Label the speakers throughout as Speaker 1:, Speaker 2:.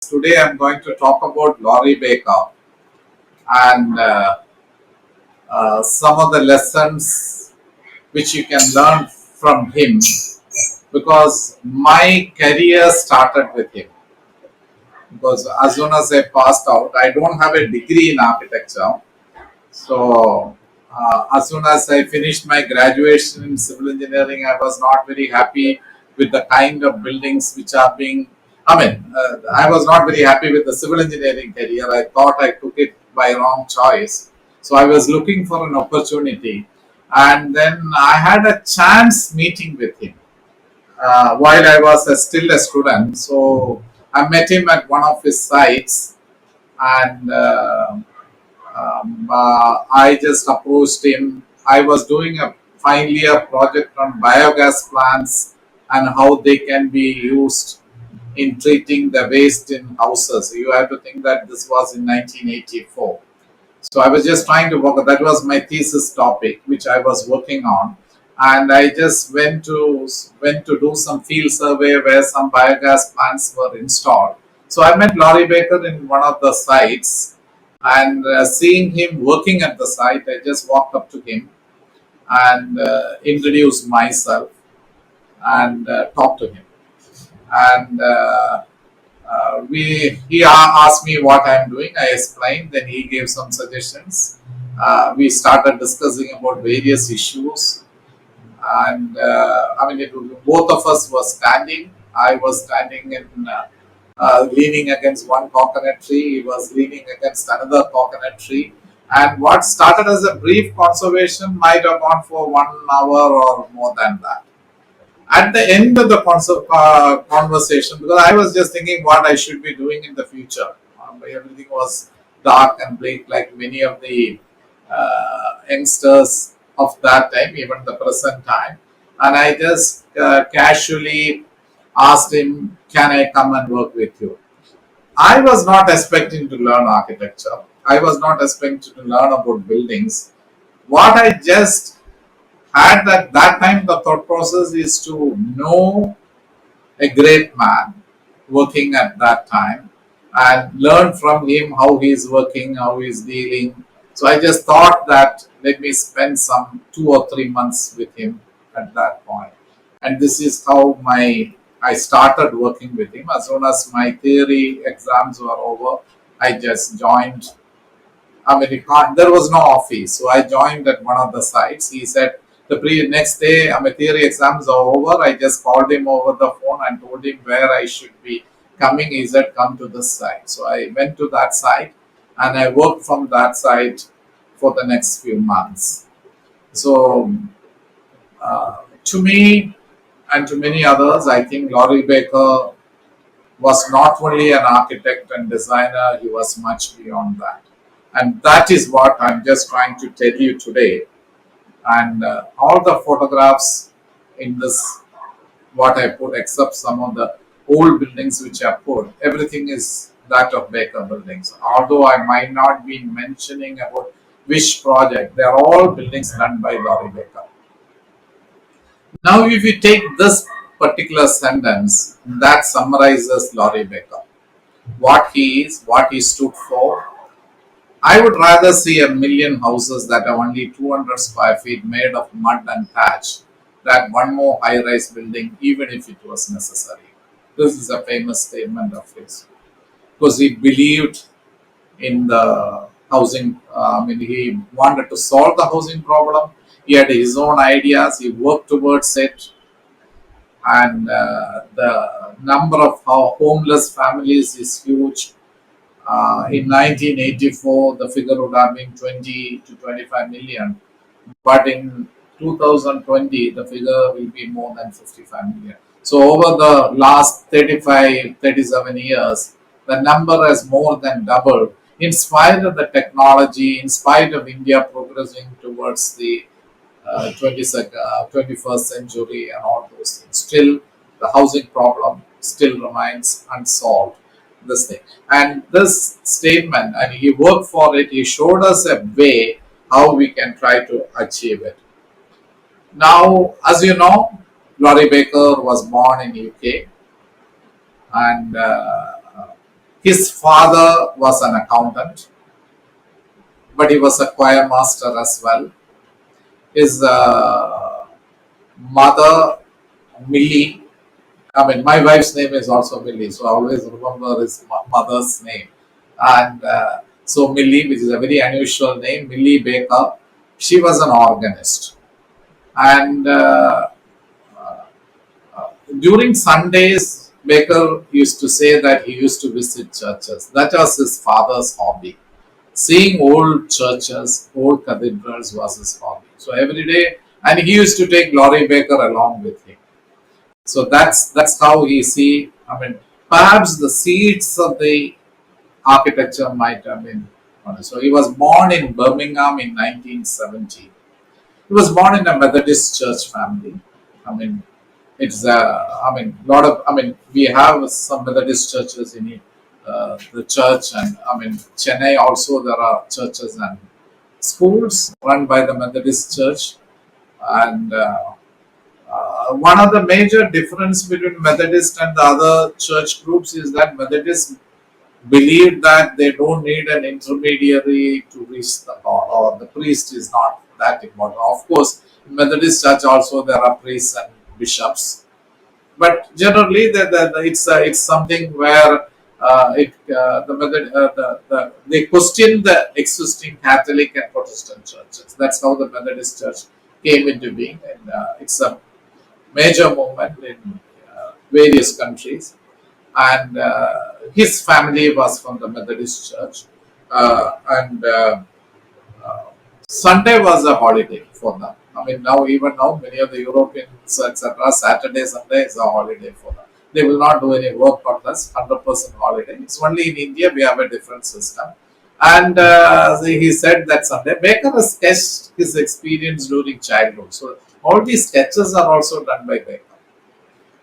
Speaker 1: Today I'm going to talk about Laurie Baker and some of the lessons which you can learn from him because my career started with him. Because as soon as I passed out, I don't have a degree in architecture. So as soon as I finished my graduation in civil engineering, I was not very happy with the kind of buildings which are being. I was not very happy with the civil engineering career. I thought I took it by wrong choice. So I was looking for an opportunity, and then I had a chance meeting with him while I was still a student. So I met him at one of his sites, and I just approached him. I was doing a final year project on biogas plants and how they can be used in treating the waste in houses. You have to think that this was in 1984. So I was just trying to work. That was my thesis topic, which I was working on, and I just went to do some field survey where some biogas plants were installed. So I met Laurie Baker in one of the sites, and seeing him working at the site, I just walked up to him and introduced myself and talked to him. And he asked me what I'm doing. I explained. Then he gave some suggestions. We started discussing about various issues, and both of us were standing. I was standing in leaning against one coconut tree. He was leaning against another coconut tree. And what started as a brief conversation might have gone for 1 hour or more than that. At the end of the conversation, because I was just thinking what I should be doing in the future. Everything was dark and bleak, like many of the youngsters of that time, even the present time. And I just casually asked him, "Can I come and work with you?" I was not expecting to learn architecture. I was not expecting to learn about buildings. What I just had at that time, the thought process is to know a great man working at that time and learn from him how he is working, how he is dealing. So I just thought that let me spend some 2 or 3 months with him at that point. And this is how my I started working with him. As soon as my theory exams were over, I just joined. There was no office, so I joined at one of the sites. He said next day, theory exams are over. I just called him over the phone and told him where I should be coming. He said, "Come to this site." So I went to that site, and I worked from that site for the next few months. So to me and to many others, I think Laurie Baker was not only an architect and designer, he was much beyond that. And that is what I'm just trying to tell you today. And all the photographs in this, what I put, except some of the old buildings which I put, everything is that of Baker buildings. Although I might not be mentioning about which project, they are all buildings done by Laurie Baker. Now, if you take this particular sentence, that summarizes Laurie Baker. What he is, what he stood for. I would rather see a million houses that are only 200 square feet made of mud and thatch than one more high rise building, even if it was necessary. This is a famous statement of his. Because he believed in the housing, he wanted to solve the housing problem. He had his own ideas, he worked towards it, and the number of homeless families is huge. In 1984, the figure would have been 20 to 25 million, but in 2020, the figure will be more than 55 million. So, over the last 35, 37 years, the number has more than doubled. In spite of the technology, in spite of India progressing towards the 21st century and all those things, still the housing problem still remains unsolved. This thing and this statement, and he worked for it. He showed us a way how we can try to achieve it. Now, as you know, Laurie Baker was born in UK, and His father was an accountant, but he was a choir master as well. His mother, Millie, I mean, my wife's name is also Millie, so I always remember his mother's name. And so Millie, which is a very unusual name, Millie Baker, she was an organist. And during Sundays, Baker used to say that he used to visit churches. That was his father's hobby. Seeing old churches, old cathedrals was his hobby. So every day, and he used to take Glory Baker along with him. So that's how he see. I mean, perhaps the seeds of the architecture might have been. So he was born in Birmingham in 1970. He was born in a Methodist church family. I mean, it's I mean, lot of. I mean, we have some Methodist churches in the church, and I mean, Chennai also there are churches and schools run by the Methodist Church, and one of the major difference between Methodist and the other church groups is that Methodists believe that they don't need an intermediary to reach the God, or the priest is not that important. Of course, in Methodist Church also there are priests and bishops, but generally it's something where they question the existing Catholic and Protestant churches. That's how the Methodist Church came into being, and it's a major movement in various countries. And his family was from the Methodist Church, and Sunday was a holiday for them. I mean, even now, many of the Europeans, etc., Saturday, Sunday is a holiday for them. They will not do any work on this 100% holiday. It's only in India we have a different system. And he said that Sunday, Baker has sketched his experience during childhood. So all these sketches are also done by Baker.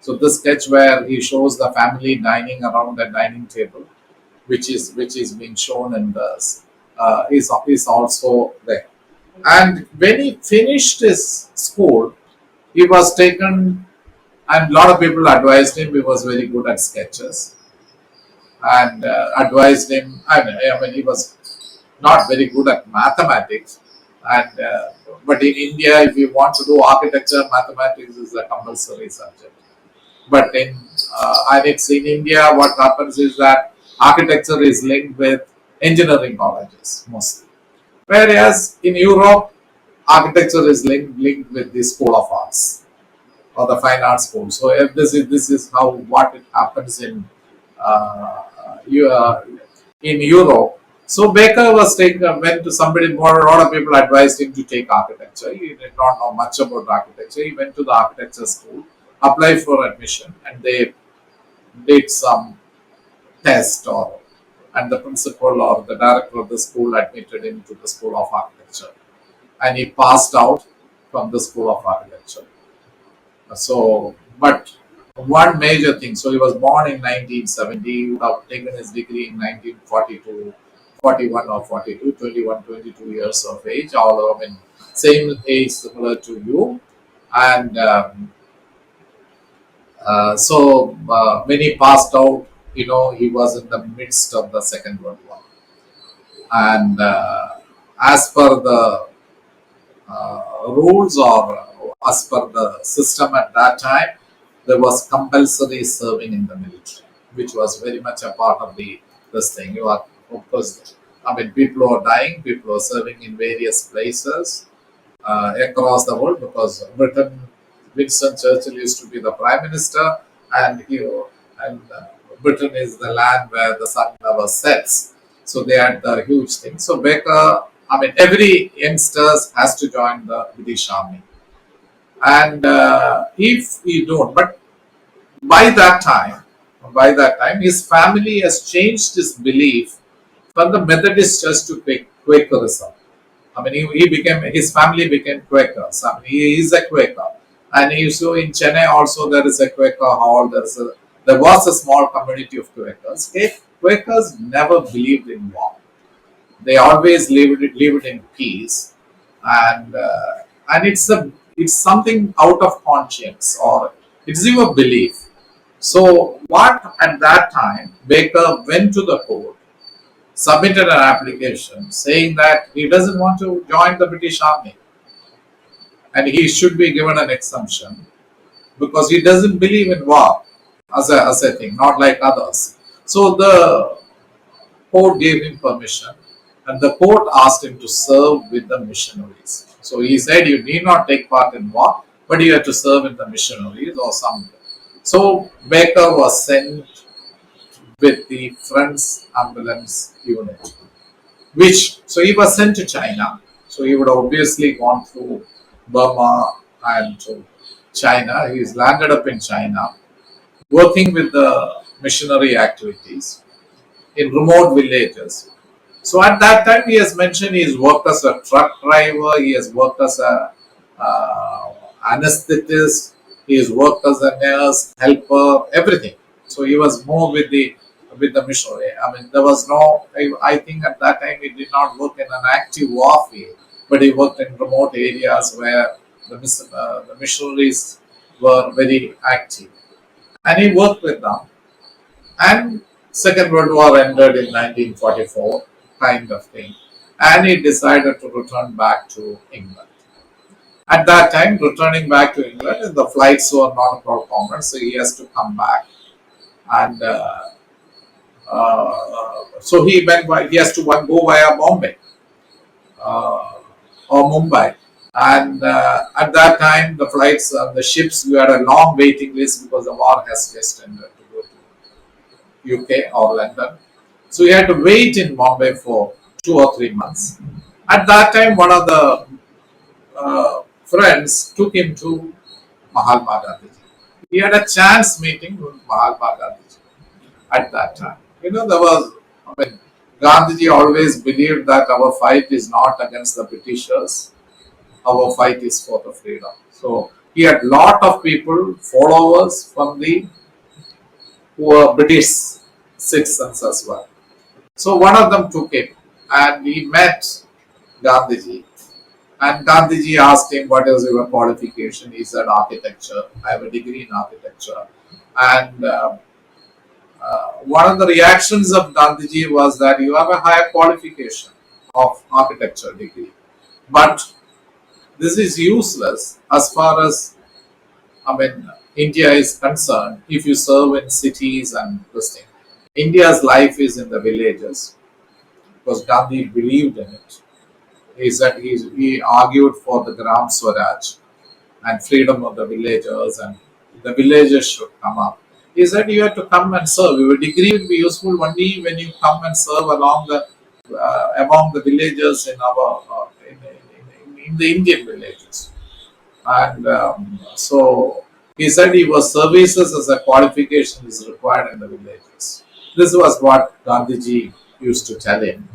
Speaker 1: So this sketch where he shows the family dining around the dining table, which is being shown in this, is also there. And when he finished his school, he was taken, and a lot of people advised him. He was very good at sketches, and advised him. I mean, he was not very good at mathematics, and but in India, if you want to do architecture, mathematics is a compulsory subject. But and it's in India, what happens is that architecture is linked with engineering colleges mostly. Whereas in Europe, architecture is linked with the School of Arts or the Fine Arts School. So if this is how what it happens in Europe. So Baker was went to somebody more. A lot of people advised him to take architecture. He did not know much about architecture. He went to the architecture school, applied for admission, and they did some test, and the principal or the director of the school admitted him to the School of Architecture, and he passed out from the School of Architecture. So, but one major thing. So he was born in 1970. He would have taken his degree in 1942, 41 or 42, 21, 22 years of age. All of them same age, similar to you, and. When he passed out, he was in the midst of the Second World War. And as per the rules, or as per the system at that time, there was compulsory serving in the military, which was very much a part of this thing. You are, of course, I mean, people are dying, people are serving in various places across the world, because Winston Churchill used to be the prime minister, and Britain is the land where the sun never sets. So they had the huge thing. So Baker, I mean, every youngsters has to join the British Army, and if you don't, but by that time, his family has changed his belief from the Methodist Church to Quakerism. I mean, his family became Quakers. I mean, he is a Quaker. And so in Chennai also there is a Quaker hall. There was a small community of Quakers. Quakers never believed in war. They always lived in peace, and it's something out of conscience, or it's your belief. So what at that time, Baker went to the court, submitted an application saying that he doesn't want to join the British Army and he should be given an exemption because he doesn't believe in war as a thing, not like others. So the court gave him permission and the court asked him to serve with the missionaries. So he said, you need not take part in war, but you have to serve in the missionaries or something. So Baker was sent with the Friends Ambulance Unit, which, so he was sent to China. So he would have obviously gone through Burma and to China. He's landed up in China, working with the missionary activities in remote villages. So at that time, he has mentioned he has worked as a truck driver, he has worked as a anesthetist, he has worked as a nurse, helper, everything. So he was more with the missionary. I mean, there was no. I think at that time he did not work in an active warfare, but he worked in remote areas where the missionaries were very active, and he worked with them. And Second World War ended in 1944, kind of thing, and he decided to return back to England. At that time, returning back to England, the flights were not common, so he has to come back, and so he has to go via Bombay or Mumbai. And at that time, the flights, the ships, we had a long waiting list because the war has just ended to go to UK or London. So he had to wait in Bombay for 2 or 3 months. At that time, one of the friends took him to Mahatma Gandhi. He had a chance meeting with Mahatma Gandhi at that time. There was, I mean, Gandhiji always believed that our fight is not against the Britishers, our fight is for the freedom. So he had lot of people, followers from the who were British citizens as well. So one of them took him and he met Gandhiji. And Gandhiji asked him, what is your qualification? He said, architecture. I have a degree in architecture. And one of the reactions of Gandhiji was that you have a higher qualification of architecture degree. But this is useless as far as, I mean, India is concerned if you serve in cities and this thing. India's life is in the villages because Gandhi believed in it. He said he argued for the Gram Swaraj and freedom of the villagers, and the villagers should come up. He said you have to come and serve. Your degree will be useful only when you come and serve along the among the villagers in our in the Indian villages. And so he said he was services as a qualification is required in the villages. This was what Gandhiji used to tell him,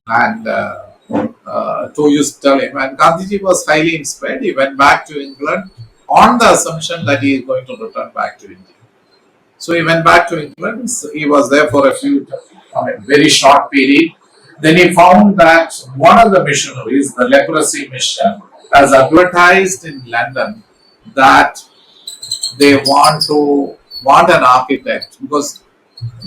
Speaker 1: and to used to tell him. And Gandhiji was highly inspired. He went back to England on the assumption that he is going to return back to India. So he went back to England. So he was there for very short period. Then he found that one of the missionaries, the leprosy mission, has advertised in London that they want an architect because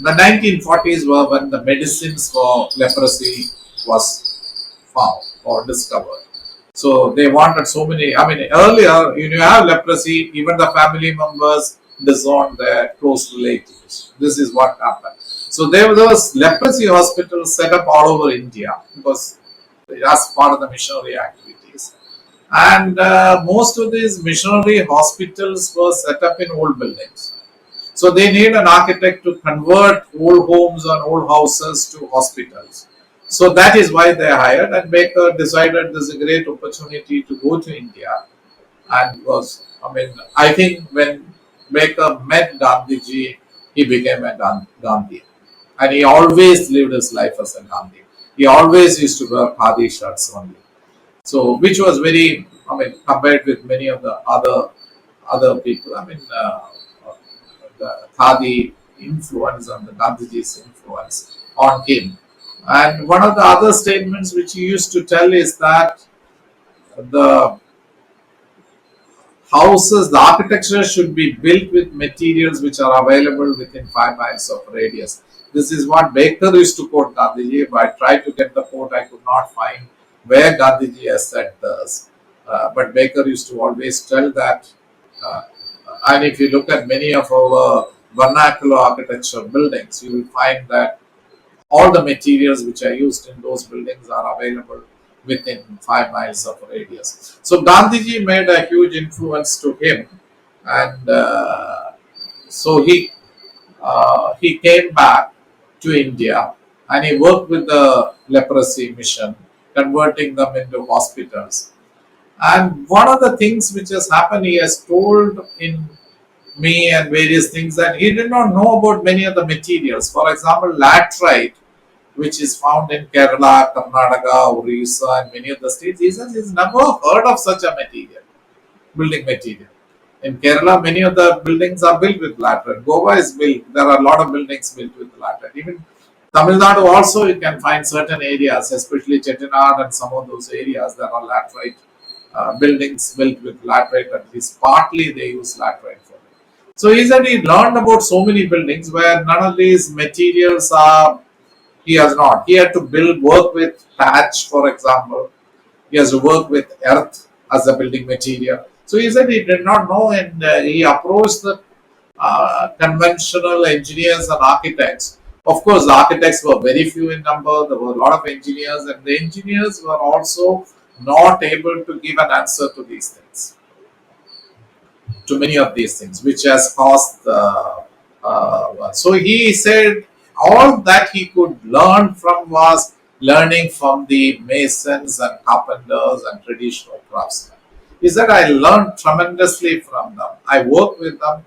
Speaker 1: the 1940s were when the medicines for leprosy was found or discovered. So they wanted so many. I mean, earlier, when you have leprosy, even the family members disowned their close relatives. This is what happened. So there was leprosy hospitals set up all over India because that's part of the missionary activities. And most of these missionary hospitals were set up in old buildings. So they need an architect to convert old homes and old houses to hospitals. So that is why they hired, and Baker decided this is a great opportunity to go to India. And I think when Baker met Gandhiji, he became a Gandhian. And he always lived his life as a Gandhian. He always used to wear khadi shirts only. So, which was very, compared with many of the other people, the khadi influence and the Gandhiji's influence on him. And one of the other statements which he used to tell is that the houses, the architecture should be built with materials which are available within 5 miles of radius. This is what Baker used to quote Gandhiji, but I tried to get the quote, I could not find where Gandhiji has said this. But Baker used to always tell that, uh, and if you look at many of our vernacular architecture buildings, you will find that all the materials which are used in those buildings are available within 5 miles of radius. So Gandhiji made a huge influence to him, and so he came back to India and he worked with the leprosy mission, converting them into hospitals. And one of the things which has happened, he has told in me and various things that he did not know about many of the materials. For example, laterite, which is found in Kerala, Karnataka, Orissa, and many of the states. He says he's never heard of such a material, building material. In Kerala, many of the buildings are built with laterite. Goa is built, there are a lot of buildings built with laterite. Even Tamil Nadu also, you can find certain areas, especially Chettinad and some of those areas, there are laterite buildings built with laterite, at least partly they use laterite for it. So he said he learned about so many buildings where none of these materials are, he has not. He had to work with thatch, for example. He has to work with earth as a building material. So he said he did not know, and he approached the conventional engineers and architects. Of course, the architects were very few in number. There were a lot of engineers, and the engineers were also not able to give an answer to these things, to many of these things, which has caused. So he said all that he could learn from was learning from the masons and carpenters and traditional craftsmen. He said, I learned tremendously from them. I worked with them.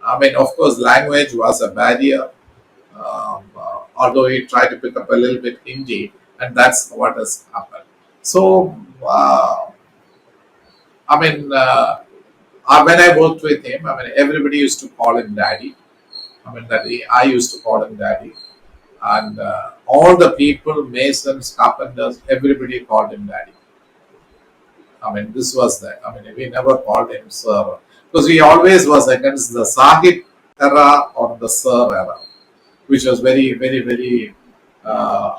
Speaker 1: I mean, of course, language was a barrier, although he tried to pick up a little bit Hindi, and that's what has happened. So, I mean, when I worked with him, I mean, everybody used to call him daddy. I mean, I used to call him daddy. And all the people, masons, carpenters, everybody called him daddy. I mean, this was that. I mean, we never called him sir because he always was against the Sahib era or the sir era, which was very, very, very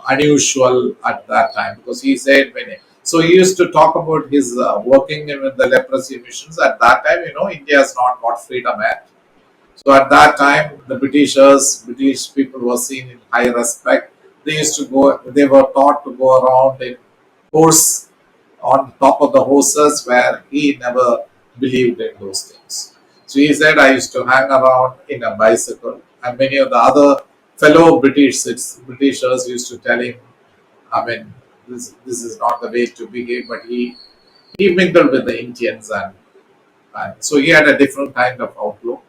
Speaker 1: unusual at that time because he said so he used to talk about his working with the leprosy missions. At that time, India has not got freedom yet. So at that time, the British people were seen in high respect. They were taught to go around in horse on top of the horses, where he never believed in those things. So he said, I used to hang around in a bicycle, and many of the other fellow Britishers used to tell him, I mean, this is not the way to behave, but he mingled with the Indians, and so he had a different kind of outlook.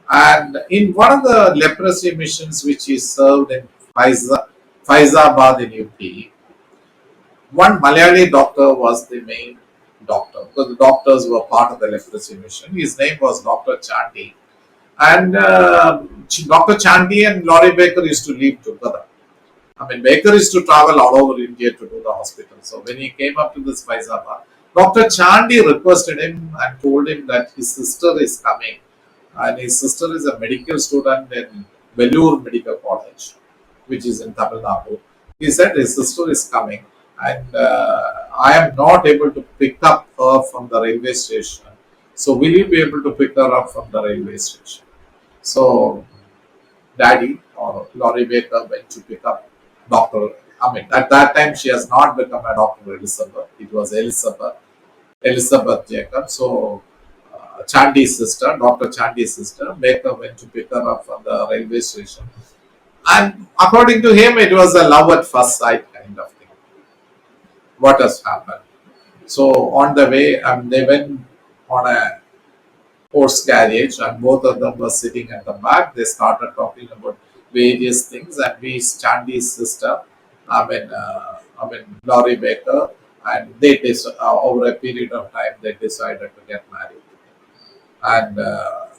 Speaker 1: And in one of the leprosy missions which he served in Faizabad in UP, one Malayali doctor was the main doctor because the doctors were part of the leprosy mission. His name was Dr. Chandy. And Dr. Chandy and Laurie Baker used to live together. I mean, Baker used to travel all over India to do the hospital. So when he came up to this Faizabad, Dr. Chandy requested him and told him that his sister is coming. And his sister is a medical student in Vellore Medical College, which is in Tamil Nadu. He said his sister is coming, and I am not able to pick up her from the railway station. So will you be able to pick her up from the railway station? So Daddy or Laurie Baker went to pick up Doctor. I mean, at that time she has not become a Doctor Elizabeth. It was Elizabeth Jacob. So Chandy's sister, Dr. Chandy's sister, Baker went to pick her up from the railway station. And according to him, it was a love at first sight kind of thing. What has happened? So on the way, they went on a horse carriage, and both of them were sitting at the back. They started talking about various things, and Chandy's sister, Laurie Baker, and over a period of time, they decided to get married. And the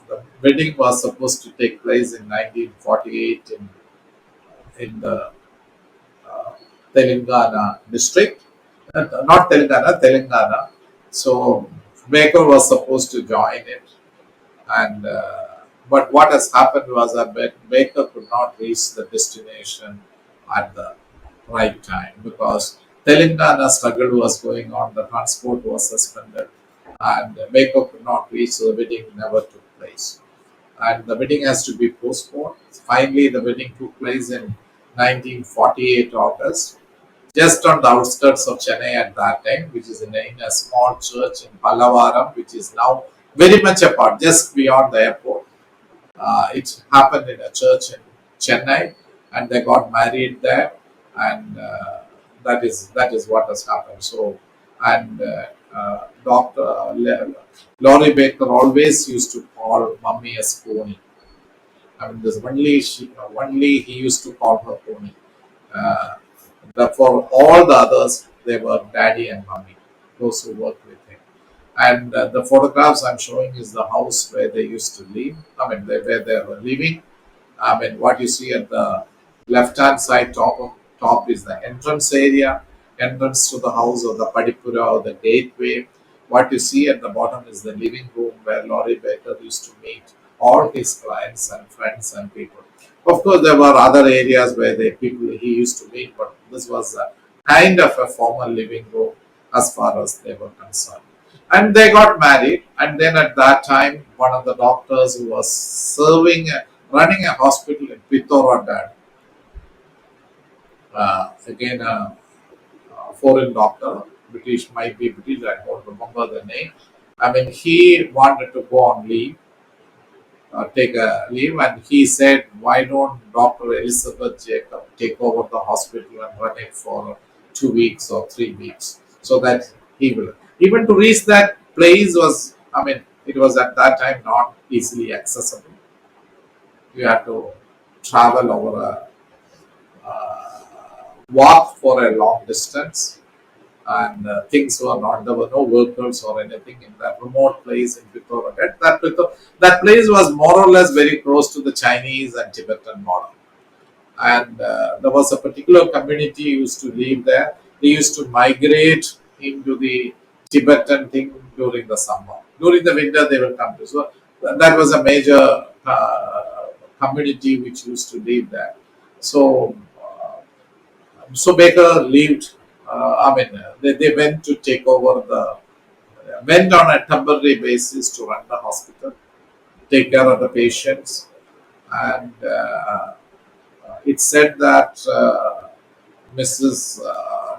Speaker 1: wedding was supposed to take place in 1948 in the Telangana district, not Telangana, Telangana. So Baker was supposed to join it, and but what has happened was that Baker could not reach the destination at the right time because Telangana struggle was going on, the transport was suspended, and Baker could not reach, so the wedding never took place. And the wedding has to be postponed. Finally, the wedding took place in 1948 August, just on the outskirts of Chennai at that time, which is in a small church in Pallavaram, which is now very much apart, just beyond the airport. It happened in a church in Chennai, and they got married there, and that is what has happened. So, and Doctor Laurie Baker always used to call Mummy as Pony. I mean, there's only he used to call her Pony. Uh, for all the others, they were daddy and mummy, those who worked with him. And the photographs I'm showing is the house where they used to live. I mean, where they were living. I mean, what you see at the left-hand side top is the entrance area, entrance to the house or the Padipura or the gateway. What you see at the bottom is the living room where Laurie Baker used to meet all his clients and friends and people. Of course, there were other areas where the people he used to meet, but this was a kind of a formal living room as far as they were concerned. And they got married, and then at that time, one of the doctors who was running a hospital in Pithoradad, again a foreign doctor, British, might be British, I don't remember the name. I mean, he wanted to go on leave, take a leave, and he said, "Why don't Dr. Elizabeth Jacob take over the hospital and run it for 2 weeks or 3 weeks, so that he will." Even to reach that place was, I mean, it was at that time not easily accessible. You had to travel over a walk for a long distance, and things were not, there were no workers or anything in that remote place in Pithoragat. That place was more or less very close to the Chinese and Tibetan border, and there was a particular community used to live there. They used to migrate into the Tibetan thing during the summer. During the winter, they will come to. So that was a major community which used to live there. So so Baker lived. They went to take over went on a temporary basis to run the hospital, take care of the patients, and it said that Mrs.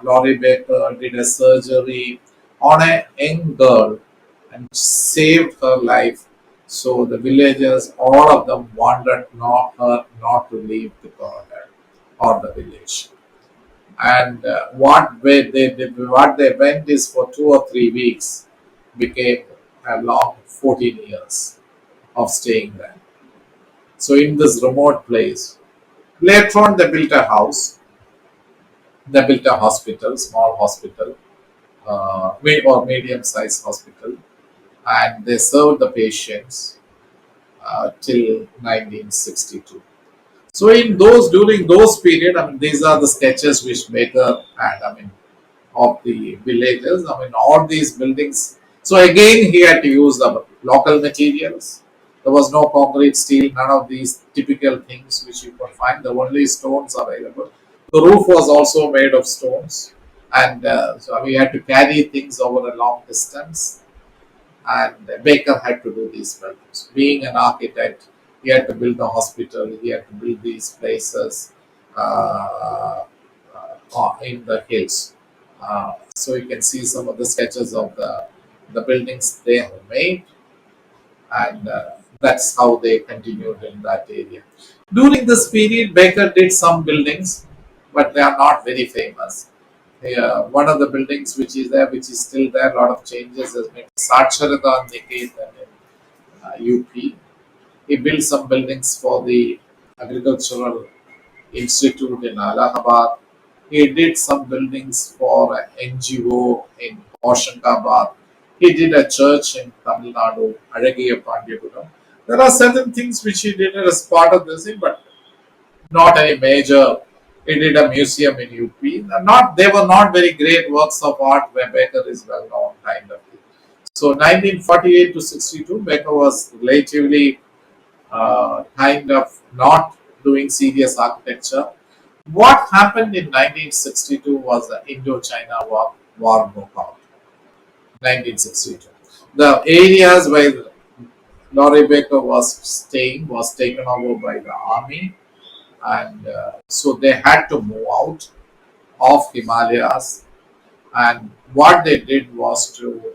Speaker 1: Laurie Baker did a surgery on a young girl and saved her life. So the villagers, all of them, wanted her not to leave the corner or the village. And what they went is for 2 or 3 weeks became a long 14 years of staying there. So in this remote place, later on they built a house, they built a hospital, small hospital, or medium-sized hospital, and they served the patients till 1962. So during those period, I mean, these are the sketches which Baker had. I mean, of the villages. I mean, all these buildings. So again, he had to use the local materials. There was no concrete, steel, none of these typical things which you could find. The only stones available. The roof was also made of stones, and so we had to carry things over a long distance. And Baker had to do these buildings. Being an architect, he had to build the hospital. He had to build these places in the hills. So you can see some of the sketches of the buildings they have made, and that's how they continued in that area. During this period, Baker did some buildings, but they are not very famous. One of the buildings which is there, which is still there, a lot of changes has been Sacharaga Niketan in UP. He built some buildings for the Agricultural Institute in Allahabad. He did some buildings for an NGO in Hoshangabad. He did a church in Tamil Nadu, Azhagiya Pandyapuram. There are certain things which he did as part of this thing, but not any major. He did a museum in UP. They were not very great works of art where Baker is well known, kind of. So 1948 to 62, Baker was relatively kind of not doing serious architecture. What happened in 1962 was the Indo-China war broke out. 1962. The areas where Laurie Baker was staying was taken over by the army, and so they had to move out of Himalayas. And what they did was to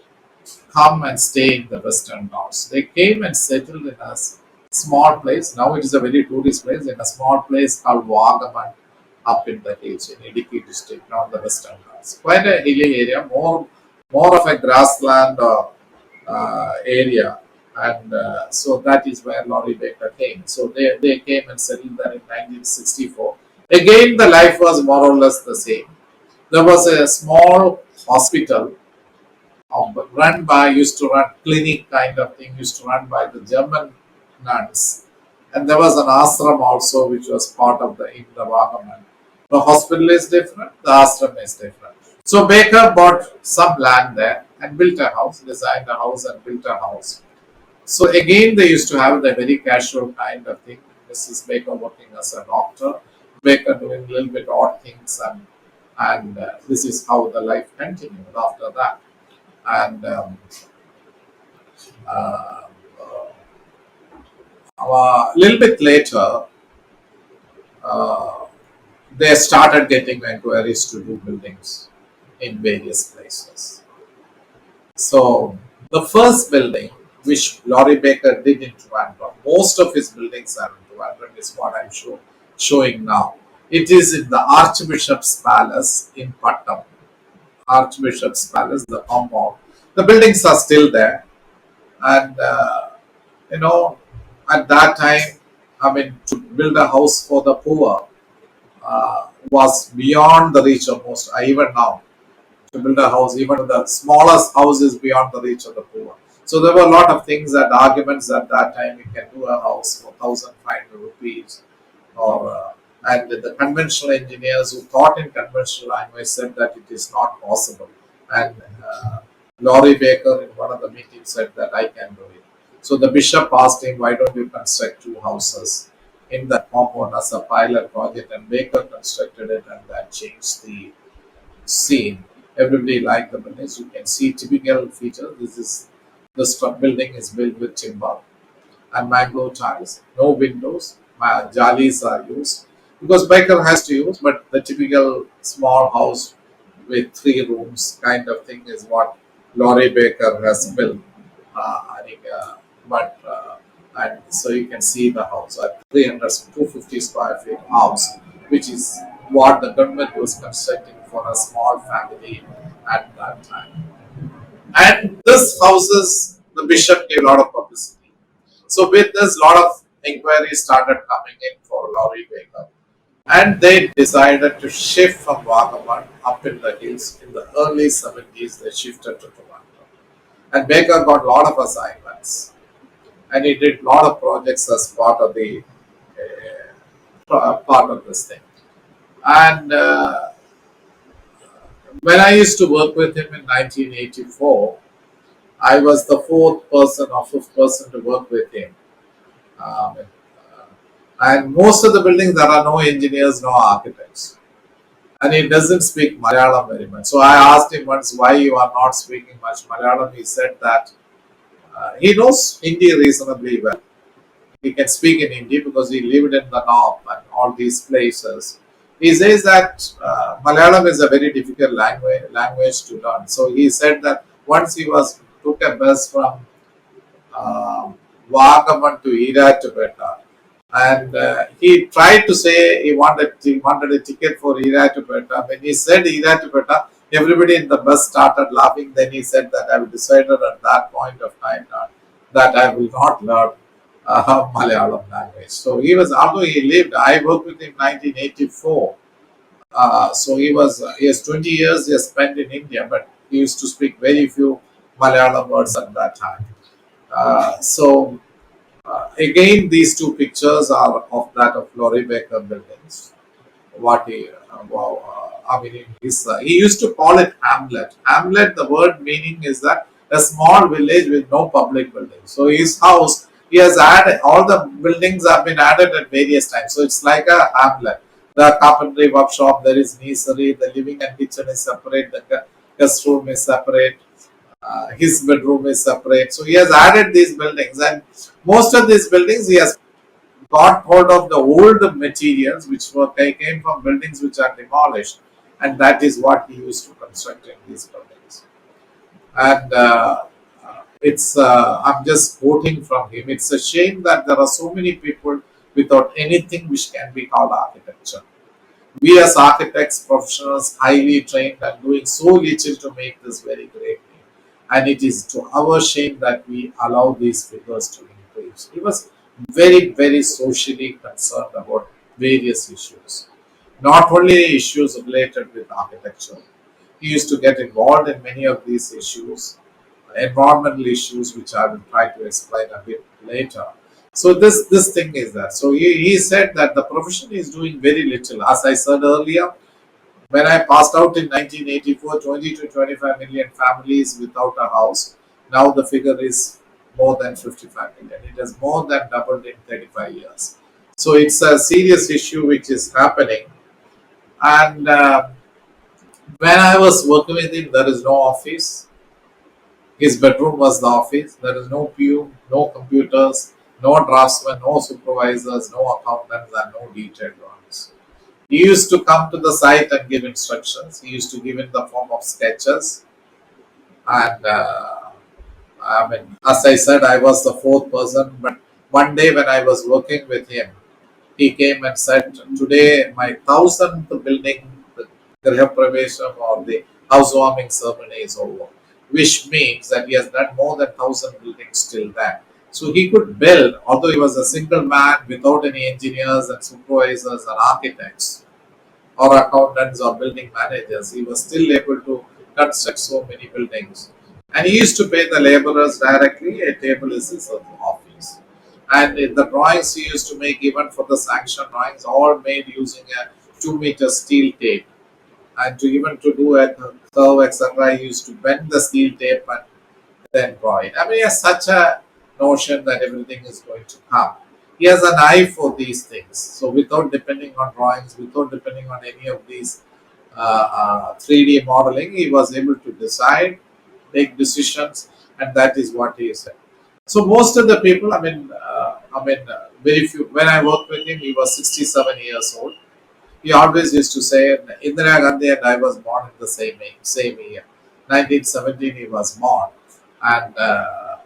Speaker 1: come and stay in the Western Ghats. They came and settled in a small place. Now it is a very tourist place, in a small place called Wagaman up in the hills in Idiki district, not the Western Ghats. Quite a hilly area, more of a grassland area. And so that is where Laurie Baker came. So they came and settled there in 1964. Again, the life was more or less the same. There was a small hospital run by, used to run clinic kind of thing, used to run by the German nuns. And there was an ashram also, which was part of in the Vagaman. The hospital is different, the ashram is different. So Baker bought some land there and built a house, designed a house and built a house. So again, they used to have the very casual kind of thing. Mrs. Baker working as a doctor, Baker doing a little bit odd things, and this is how the life continued after that. And uh, a little bit later, uh, they started getting inquiries to do buildings in various places. So the first building which Laurie Baker did in Trivandrum, most of his buildings are in Trivandrum, is what I'm showing now. It is in the Archbishop's Palace in Pattam. Archbishop's Palace, the compound. The buildings are still there, and you know, at that time, I mean, to build a house for the poor was beyond the reach of most. Even now, to build a house, even the smallest house is beyond the reach of the poor. So there were a lot of things and arguments at that time. You can do a house for 1,500 rupees, or and the conventional engineers who thought in conventional language said that it is not possible. And Laurie Baker in one of the meetings said that I can do it. So the bishop asked him, why don't you construct two houses in the compound as a pilot project? And Baker constructed it, and that changed the scene. Everybody liked the buildings. You can see typical feature. This building is built with timber and mango tiles, no windows. Jalis are used because Baker has to use, but the typical small house with 3 rooms kind of thing is what Laurie Baker has built. I think, and so you can see the house at 250 square feet house, which is what the government was constructing for a small family at that time. And this houses, the bishop gave a lot of publicity. So with this, a lot of inquiries started coming in for Laurie Baker. And they decided to shift from Vagaman up in the hills. In the early 70s, they shifted to Toronto. And Baker got a lot of assignments. And he did a lot of projects as part of the part of this thing. And when I used to work with him in 1984, I was the fourth person or fifth person to work with him. Um, and most of the buildings, there are no engineers, no architects. And he doesn't speak Malayalam very much. So I asked him once why you are not speaking much Malayalam. He said that he knows Hindi reasonably well. He can speak in Hindi because he lived in the north and all these places. He says that Malayalam is a very difficult language to learn. So he said that once he took a bus from Vagaman to Iratupeta, and he tried to say he wanted a ticket for Iratupeta. When he said Iratupeta, everybody in the bus started laughing. Then he said that I have decided at that point of time that I will not learn Malayalam language. So he was, although he lived, I worked with him in 1984. So he has 20 years he has spent in India, but he used to speak very few Malayalam words at that time. Again, these two pictures are of that of Laurie Baker buildings. What he, I mean, he used to call it Hamlet. Hamlet, the word meaning is that a small village with no public building. So his house, he has added, all the buildings have been added at various times. So it's like a hamlet. The carpentry workshop, there is nursery, the living and kitchen is separate, the guest room is separate, his bedroom is separate. So he has added these buildings, and most of these buildings he has got hold of the old materials which were came from buildings which are demolished, and that is what he used to construct in these buildings. And it's I'm just quoting from him. It's a shame that there are so many people without anything which can be called architecture. We as architects, professionals, highly trained and doing so little to make this very great name. And it is to our shame that we allow these figures to increase. He was very, very socially concerned about various issues. Not only issues related with architecture. He used to get involved in many of these issues, environmental issues, which I will try to explain a bit later. So this thing is that. So he said that the profession is doing very little. As I said earlier, when I passed out in 1984, 20 to 25 million families without a house. Now the figure is more than 55 million. It has more than doubled in 35 years. So it's a serious issue which is happening. And when I was working with him, there is no office. His bedroom was the office. There is no pew, no computers, no draftsmen, no supervisors, no accountants, and no detailed drawings. He used to come to the site and give instructions. He used to give in the form of sketches. And I mean, as I said, I was the fourth person. But one day when I was working with him, he came and said, "Today, my thousandth building, the Griha Pravesham or the housewarming ceremony is over," which means that he has done more than 1,000 buildings till then. So he could build, although he was a single man without any engineers and supervisors and architects or accountants or building managers, he was still able to construct so many buildings. And he used to pay the laborers directly. A table is his office. And in the drawings he used to make, even for the sanction drawings, all made using a 2 meter steel tape. And to even to do a curve, etc., he used to bend the steel tape and then draw it. I mean, he has such a notion that everything is going to come. He has an eye for these things. So without depending on drawings, without depending on any of these 3D modeling, he was able to decide, take decisions, and that is what he said. So most of the people, very few. When I worked with him, he was 67 years old. He always used to say, Indira Gandhi and I was born in the same year. 1917 he was born. And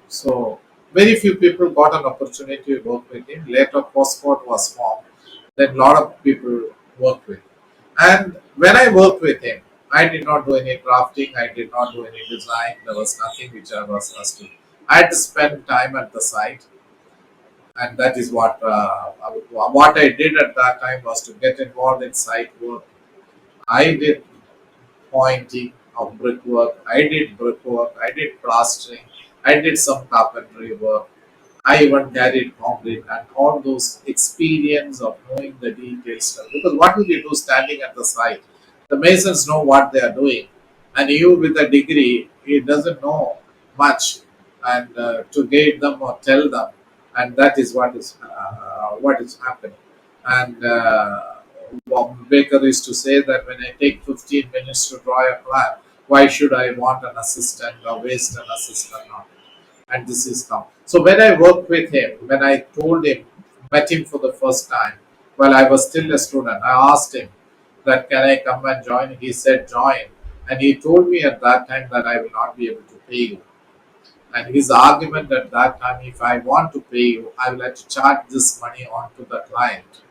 Speaker 1: so very few people got an opportunity to work with him. Later Postcode was formed. Then a lot of people worked with him. And when I worked with him, I did not do any drafting, I did not do any design, there was nothing which I was asked to. I had to spend time at the site, and that is what I did at that time was to get involved in site work. I did pointing of brickwork, I did brickwork, I did plastering, I did some carpentry work. I even carried concrete and all those experience of knowing the details. Because what will you do standing at the site? The masons know what they are doing, and you with a degree, he doesn't know much, and to guide them or tell them, and that is what is happening. And Bob Baker used to say that when I take 15 minutes to draw a plan, why should I want an assistant or waste an assistant on it? And this is now. So when I worked with him, when I met him for the first time, while I was still a student, I asked him that can I come and join? He said join. And he told me at that time that I will not be able to pay you. And his argument at that time, if I want to pay you, I will have to charge this money on to the client.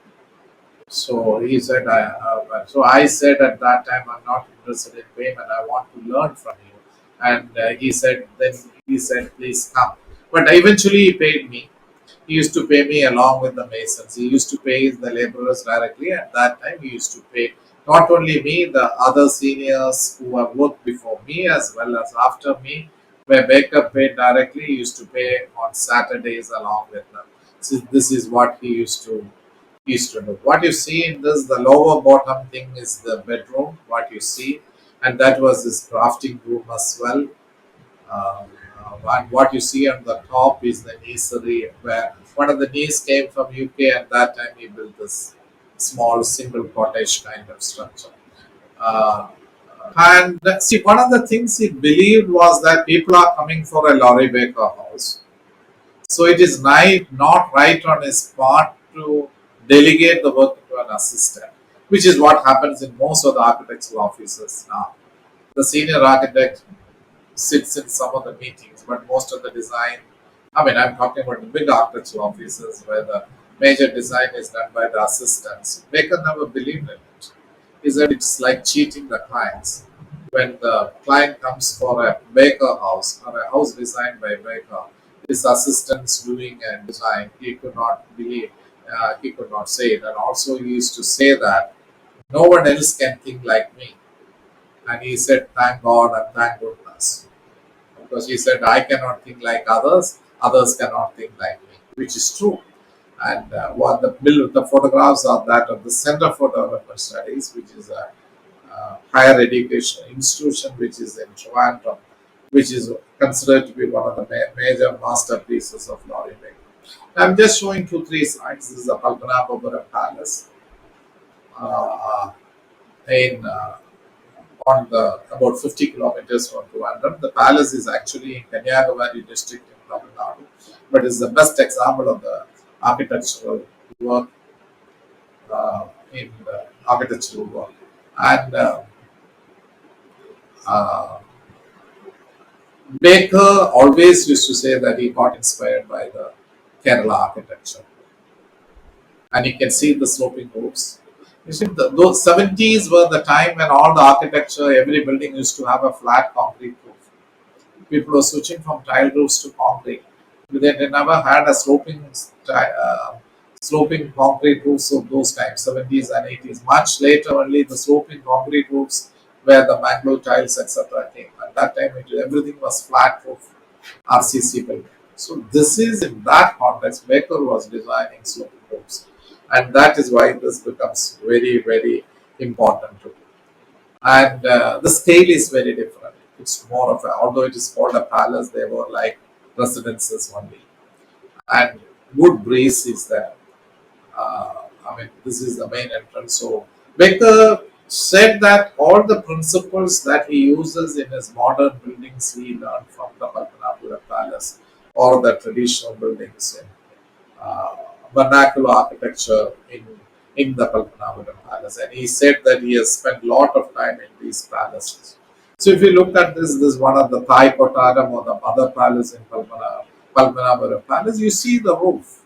Speaker 1: So he said, so I said at that time, I'm not interested in payment. I want to learn from you. And he said, please come. But eventually he paid me. He used to pay me along with the masons. He used to pay the laborers directly. At that time, he used to pay not only me, the other seniors who have worked before me as well as after me, where Baker paid directly. He used to pay on Saturdays along with them. So this is what he used to do. What you see in this, the lower bottom thing is the bedroom, what you see, and that was his crafting room as well. And what you see on the top is the nursery where one of the knees came from UK, and that time he built this small single cottage kind of structure. Uh, and see, one of the things he believed was that people are coming for a Laurie Baker house. So it is not right on his part to delegate the work to an assistant, which is what happens in most of the architectural offices now. The senior architect sits in some of the meetings, but most of the design, I mean, I'm talking about the big architectural offices where the major design is done by the assistants. Baker never believed in it. He said it's like cheating the clients. When the client comes for a Baker house or a house designed by Baker, his assistants doing a design, he could not believe, he could not say it. And also, he used to say that no one else can think like me. And he said, thank God and thank goodness. Because he said, I cannot think like others, others cannot think like me, which is true. And what the photographs are that of the Center for Development Studies, which is a higher education institution which is in Toronto, which is considered to be one of the major masterpieces of Laurie Baker. I'm just showing 2-3 slides. This is the Kalpanapuram Palace uh, in on the about 50 kilometers from Trivandrum. The palace is actually in Kanyakumari district in Tamil Nadu, but is the best example of the architectural work in architectural work. And uh, Baker always used to say that he got inspired by the Kerala architecture, and you can see the sloping roofs. You see, those 70s were the time when all the architecture, every building used to have a flat concrete roof. People were switching from tile roofs to concrete. They never had a sloping concrete roofs of those times, 70s and 80s. Much later, only the sloping concrete roofs where the Bangalore tiles, etc. came. At that time, everything was flat roof RCC building. So this is in that context, Baker was designing sloping roofs, and that is why this becomes very, very important to. And the scale is very different. It's more of a, although it is called a palace, they were like residences only, and good breeze is there. I mean, this is the main entrance. So Baker said that all the principles that he uses in his modern buildings he learned from the Padmanabhapura Palace or the traditional buildings in uh, vernacular architecture in the Padmanabhapura Palace. And he said that he has spent a lot of time in these palaces. So if you look at this is one of the Thai Kottaram or the Mother Palace in Padmanabhapura Palace, you see the roof.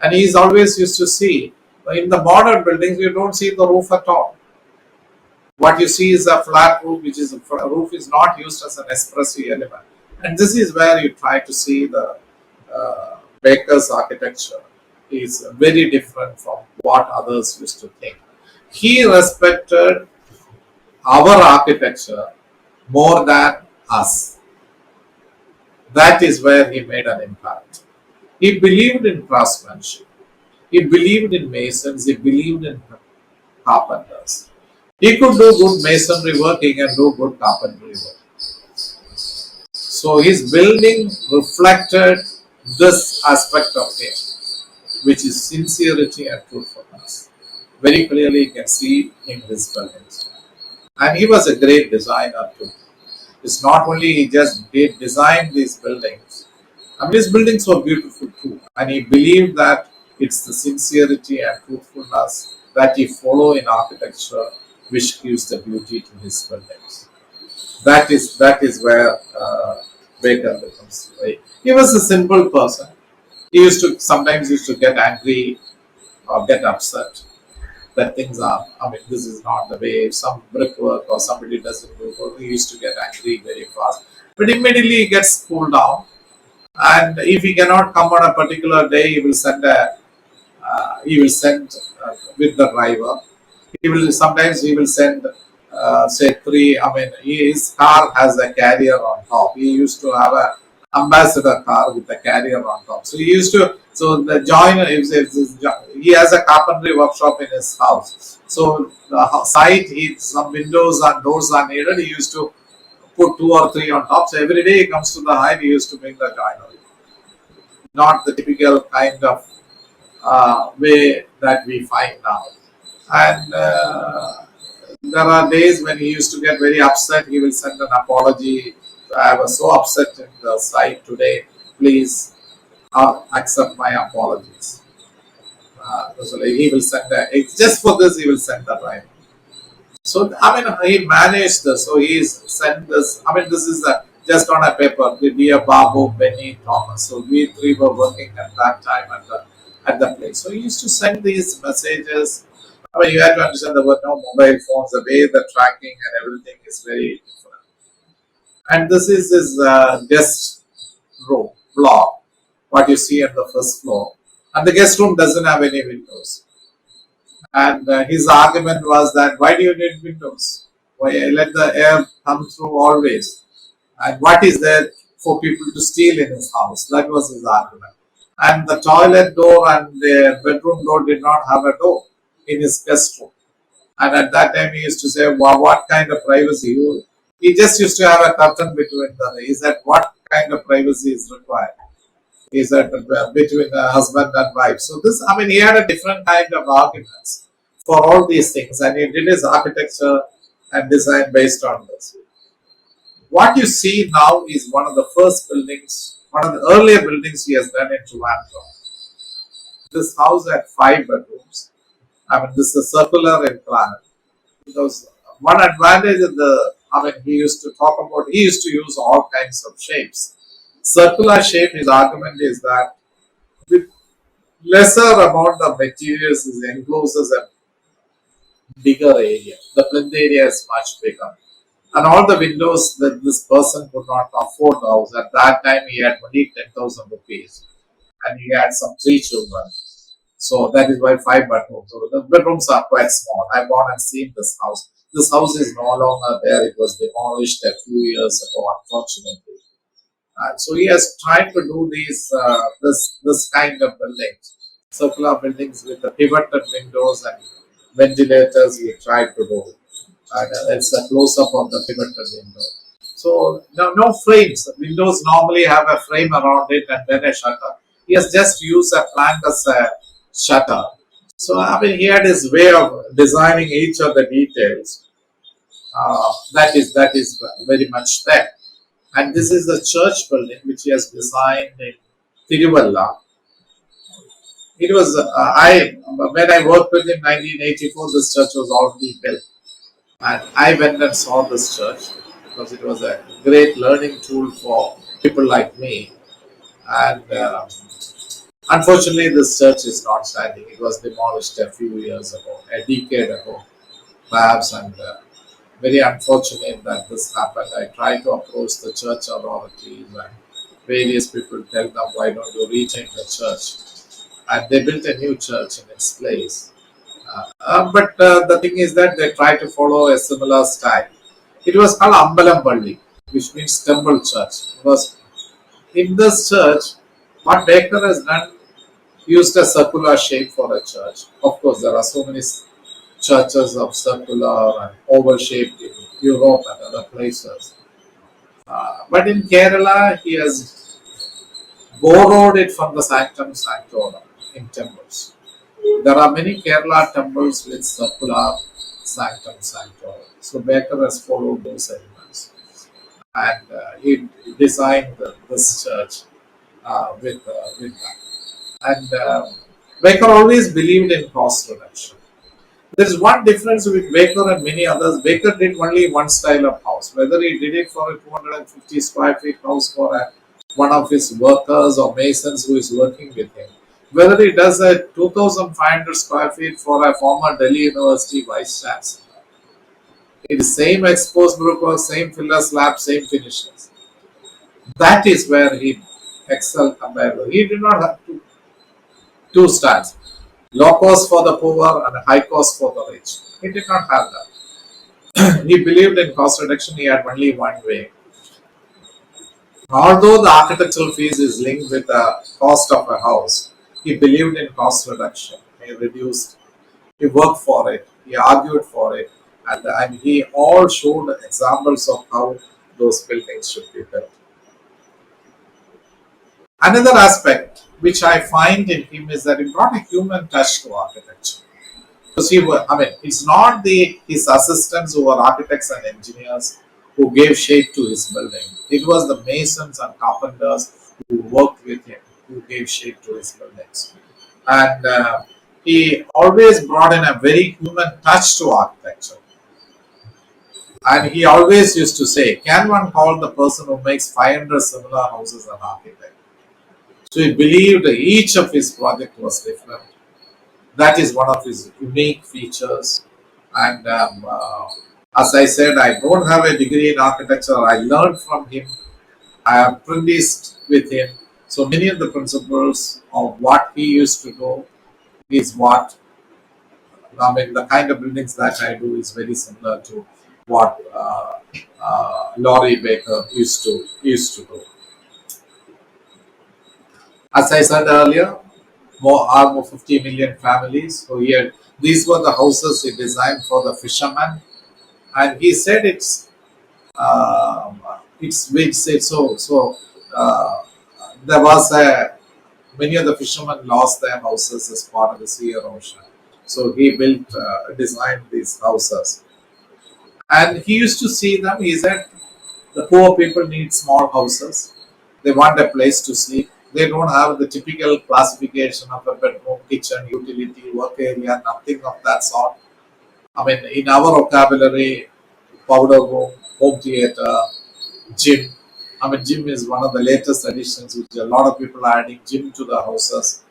Speaker 1: And he's always used to see, in the modern buildings, you don't see the roof at all. What you see is a flat roof, which is a roof is not used as an expressive element. And this is where you try to see the Baker's architecture is very different from what others used to think. He respected our architecture more than us. That is where he made an impact. He believed in craftsmanship. He believed in masons. He believed in carpenters. He could do good masonry work. He can do good carpentry work. So his building reflected this aspect of him, which is sincerity and truthfulness. Very clearly, you can see in his buildings. And he was a great designer too. It's not only he just did design these buildings. I mean, his buildings were beautiful too, and he believed that it's the sincerity and truthfulness that he follow in architecture which gives the beauty to his buildings. That is where Baker becomes. Right. He was a simple person. He sometimes used to get angry or get upset that things are. I mean, this is not the way. If some brickwork or somebody doesn't do work, he used to get angry very fast. But immediately he gets cooled down, and if he cannot come on a particular day, he will send with the driver. He will send say three. I mean, his car has a carrier on top. He used to have a ambassador car with a carrier on top. So he used to. So the joiner, he has a carpentry workshop in his house. So the site, some windows and doors are needed. He used to put two or three on top. So every day he comes to the hive, he used to bring the joinery. Not the typical kind of way that we find now. And there are days when he used to get very upset. He will send an apology. I was so upset in the site today. Please accept my apologies. So he will send just for this. He will send the writing. So I mean, he managed this. So he's sent this. I mean, this is just on a paper. The dear Babu, Benny, Thomas. So we three were working at that time at the place. So he used to send these messages. I mean, you have to understand there were no mobile phones. The way the tracking and everything is very different. And this is his guest room block. What you see at the first floor, and the guest room doesn't have any windows. And his argument was that why do you need windows? Why let the air come through always? And what is there for people to steal in his house? That was his argument. And the toilet door and the bedroom door did not have a door in his guest room. And at that time he used to say, well, what kind of privacy? He just used to have a curtain between them. He said, what kind of privacy is required? He said, between the husband and wife. So this, I mean, he had a different kind of arguments for all these things, and he did his architecture and design based on this. What you see now is one of the first buildings, one of the earlier buildings he has done in Toronto. This house had 5 bedrooms. I mean, this is circular in plan. Because one advantage of he used to talk about, he used to use all kinds of shapes. Circular shape, his argument is that with lesser amount of materials, it encloses a bigger area. The plinth area is much bigger. And all the windows that this person could not afford the house. At that time, he had only 10,000 rupees. And he had some 3 children. So that is why 5 bedrooms. So the bedrooms are quite small. I've gone and seen this house. This house is no longer there. It was demolished a few years ago, unfortunately. So he has tried to do these this kind of buildings, circular buildings with the pivoted windows and ventilators. He tried to do, and it's a close up of the pivoted window. So no frames. Windows normally have a frame around it and then a shutter. He has just used a plank as a shutter. So I mean, he had his way of designing each of the details. That is very much there. And this is the church building which he has designed in Tiruvalla. It was when I worked with him in 1984, this church was already built, and I went and saw this church because it was a great learning tool for people like me. And unfortunately, this church is not standing. It was demolished a few years ago, a decade ago, perhaps, and very unfortunate that this happened. I tried to approach the church authorities and various people tell them, why don't you retain the church? And they built a new church in its place. But the thing is that they try to follow a similar style. It was called Ambalampalli, which means temple church. Because in this church, what Baker has done, used a circular shape for a church. Of course, there are so many churches of circular and oval shaped in Europe and other places. But in Kerala, he has borrowed it from the Sanctum Sanctorum in temples. There are many Kerala temples with circular Sanctum Sanctorum. So Baker has followed those elements. And he designed this church with that. And Baker always believed in cost reduction. There is one difference with Baker and many others. Baker did only one style of house. Whether he did it for a 250 square feet house for one of his workers or masons who is working with him, whether he does a 2,500 square feet for a former Delhi University vice chancellor, it is same exposed brickwork, same filler slab, same finishes. That is where he excelled compared to. He did not have two styles. Low cost for the poor and high cost for the rich. He did not have that. He believed in cost reduction. He had only one way. Although the architectural fees is linked with the cost of a house, he believed in cost reduction. He worked for it, he argued for it, and he all showed examples of how those buildings should be built. Another aspect which I find in him is that he brought a human touch to architecture. Because I mean, it's not his assistants who were architects and engineers who gave shape to his building. It was the masons and carpenters who worked with him who gave shape to his buildings. And he always brought in a very human touch to architecture. And he always used to say, can one call the person who makes 500 similar houses an architect? So he believed each of his project was different. That is one of his unique features. And as I said, I don't have a degree in architecture. I learned from him. I apprenticed with him. So many of the principles of what he used to do is what, I mean, the kind of buildings that I do is very similar to what Laurie Baker used to do. As I said earlier, almost 50 million families. So here, these were the houses he designed for the fishermen, and he said it's so. There was many of the fishermen lost their houses as part of the sea erosion. So he designed these houses, and he used to see them. He said the poor people need small houses. They want a place to sleep. They don't have the typical classification of a bedroom, kitchen, utility, work area, nothing of that sort. I mean, in our vocabulary, powder room, home theater, gym. I mean, gym is one of the latest additions, which a lot of people are adding gym to the houses,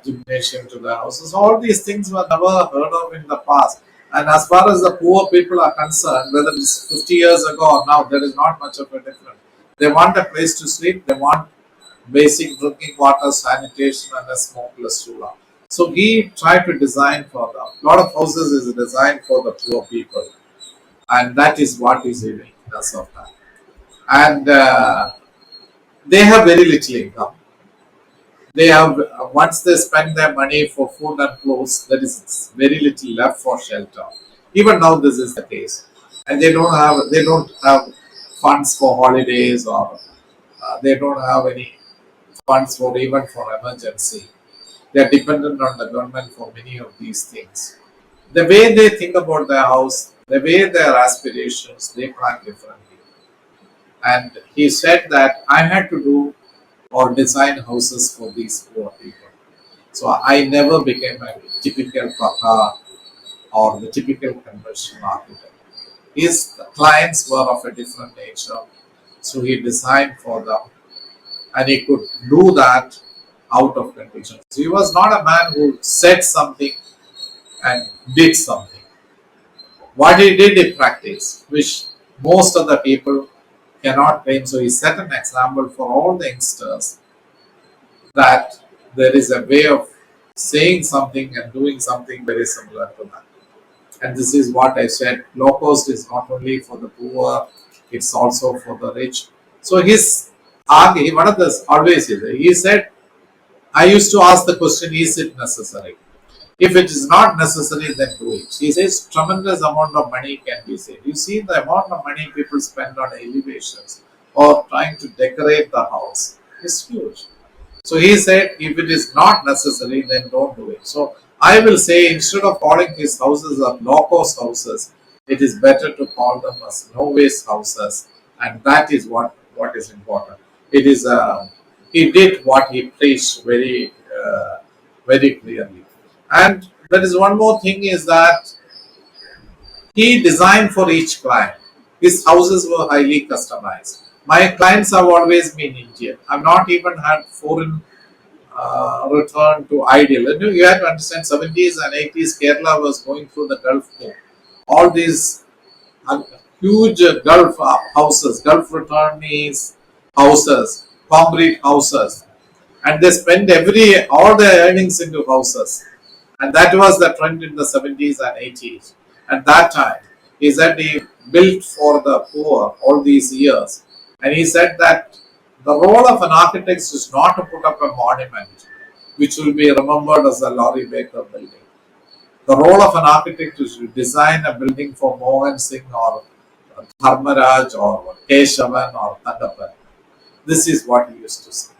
Speaker 1: gymnasium to the houses. All these things were never heard of in the past. And as far as the poor people are concerned, whether it's 50 years ago or now, there is not much of a difference. They want a place to sleep. They want basic drinking water, sanitation, and a smokeless chula. So he tried to design for them. A lot of houses is designed for the poor people, and that is what is unique as of now. And they have very little income. They have once they spend their money for food and clothes, there is very little left for shelter. Even now, this is the case, and they don't have funds for holidays, or they don't have any funds for even for emergency. They are dependent on the government for many of these things. The way they think about their house, the way their aspirations, they plan differently. And he said that I had to do or design houses for these poor people. So I never became a typical papa or the typical conventional architect. His clients were of a different nature, so he designed for them, and he could do that out of conviction. So he was not a man who said something and did something. What he did in practice, which most of the people cannot claim. So he set an example for all the youngsters that there is a way of saying something and doing something very similar to that. And this is what I said, low cost is not only for the poor, it's also for the rich. So his argument, one of the always is, he said, I used to ask the question, is it necessary? If it is not necessary, then do it. He says tremendous amount of money can be saved. You see the amount of money people spend on elevations or trying to decorate the house is huge. So he said, if it is not necessary, then don't do it. So I will say, instead of calling his houses low-cost houses, it is better to call them as no-waste houses, and that is what is important. It is he did what he preached very very clearly. And there is one more thing is that he designed for each client. His houses were highly customized. My clients have always been Indian. I've not even had foreign return to ideal. You have to understand, 70s and 80s, Kerala was going through the Gulf War. All these huge Gulf houses, Gulf returnees houses, concrete houses, and they spend all their earnings into houses. And that was the trend in the 70s and 80s. At that time, he said he built for the poor all these years. And he said that the role of an architect is not to put up a monument which will be remembered as a Laurie Baker building. The role of an architect is to design a building for Mohan Singh or Dharmaraj or Keshavan or Tandappan. This is what he used to say.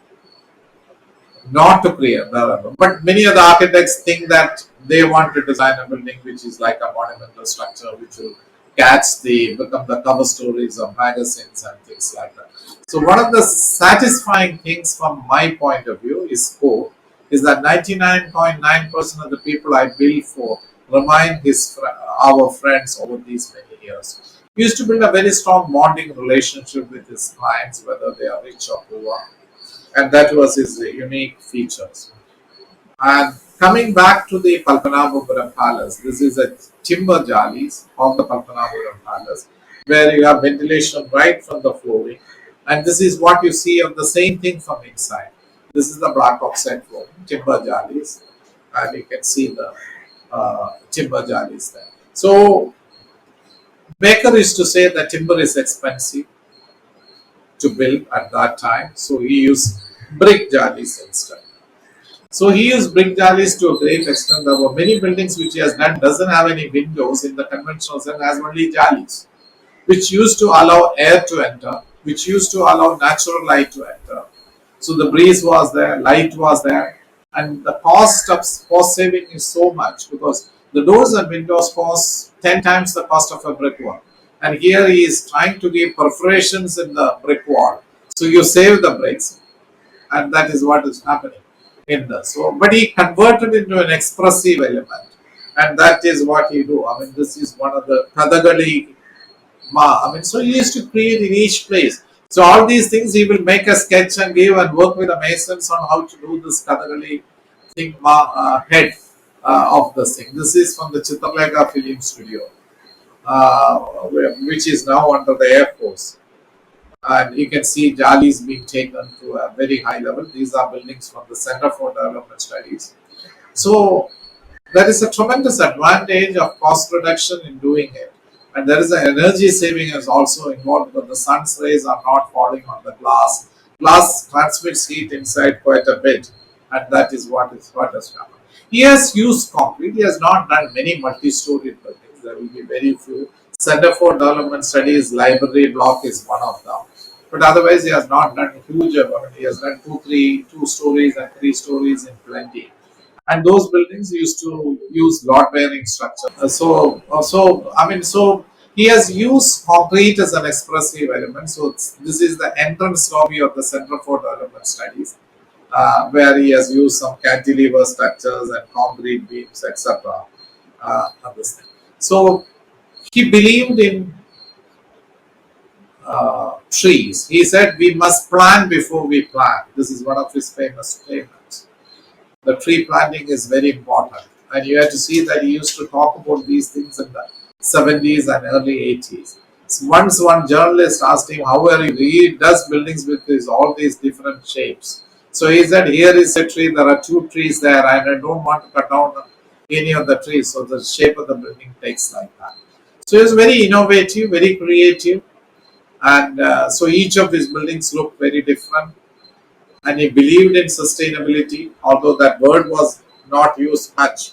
Speaker 1: Not to create, but many of the architects think that they want to design a building which is like a monumental structure which will become the cover stories of magazines and things like that. So one of the satisfying things from my point of view is that 99.9% of the people I build for remain our friends over these many years. He used to build a very strong bonding relationship with his clients, whether they are rich or poor, and that was his unique features. And coming back to the Palpanapuram Palace, this is a timber jalis of the Palpanapuram Palace, where you have ventilation right from the flooring, and this is what you see of the same thing from inside. This is the black oxide flooring, timber jalis, and you can see the timber jalis there. So Baker used to say that timber is expensive to build at that time, so he used brick jalis instead. So he used brick jalis to a great extent. There were many buildings which he has done doesn't have any windows in the conventional sense, has only jalis, which used to allow air to enter, which used to allow natural light to enter. So the breeze was there, light was there, and the cost saving is so much because the doors and windows cost 10 times the cost of a brick wall. And here he is trying to give perforations in the brick wall. So you save the bricks, and that is what is happening in the so. But he converted into an expressive element, and that is what he do. I mean, this is one of the Kadagali I mean, so he used to create in each place. So all these things he will make a sketch and give and work with the masons on how to do this Kathakali thing head of this thing. This is from the Chitralega Film Studio, which is now under the Air Force. And you can see Jalis being taken to a very high level. These are buildings from the Center for Development Studies. So there is a tremendous advantage of cost reduction in doing it. And there is an energy saving is also involved because the sun's rays are not falling on the glass. Glass transmits heat inside quite a bit, and that is what has happened. He has used concrete. He has not done many multi-story buildings. There will be very few. Center for Development Studies library block is one of them. But otherwise, he has not done huge. I mean, he has done two stories and 3 stories in plenty. And those buildings used to use load-bearing structure. So he has used concrete as an expressive element. So this is the entrance lobby of the Center for Development Studies, where he has used some cantilever structures and concrete beams, etc. So he believed in trees. He said, "We must plan before we plant." This is one of his famous statements. The tree planting is very important, and you have to see that he used to talk about these things in the 70s and early 80s. So once one journalist asked him, "How are you?" He does buildings with all these different shapes. So he said, "Here is a tree. There are 2 trees there, and I don't want to cut down any of the trees." So the shape of the building takes like that. So he was very innovative, very creative, and so each of his buildings looked very different. And he believed in sustainability, although that word was not used much.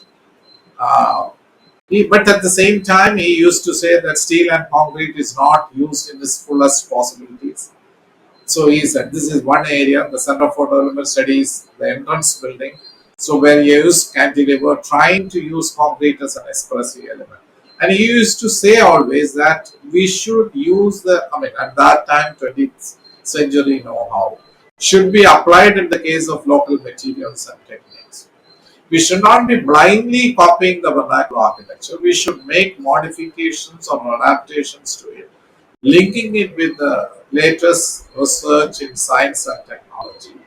Speaker 1: But at the same time, he used to say that steel and concrete is not used in its fullest possibilities. So he said, this is one area, the Center for Development Studies, the entrance building. So where he used cantilever, trying to use concrete as an expressive element. And he used to say always that we should use at that time, 20th century know-how should be applied in the case of local materials and techniques. We should not be blindly copying the vernacular architecture. We should make modifications or adaptations to it, linking it with the latest research in science and technology.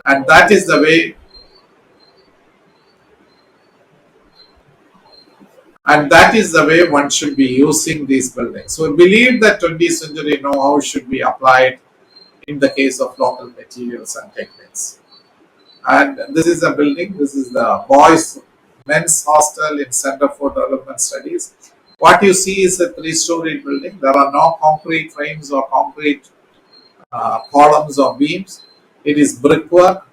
Speaker 1: And that is the way one should be using these buildings. So we believe that 20th century know-how should be applied in the case of local materials and techniques. And this is a building, this is the men's hostel in Center for Development Studies. What you see is a 3-story building. There are no concrete frames or concrete columns or beams. It is brickwork,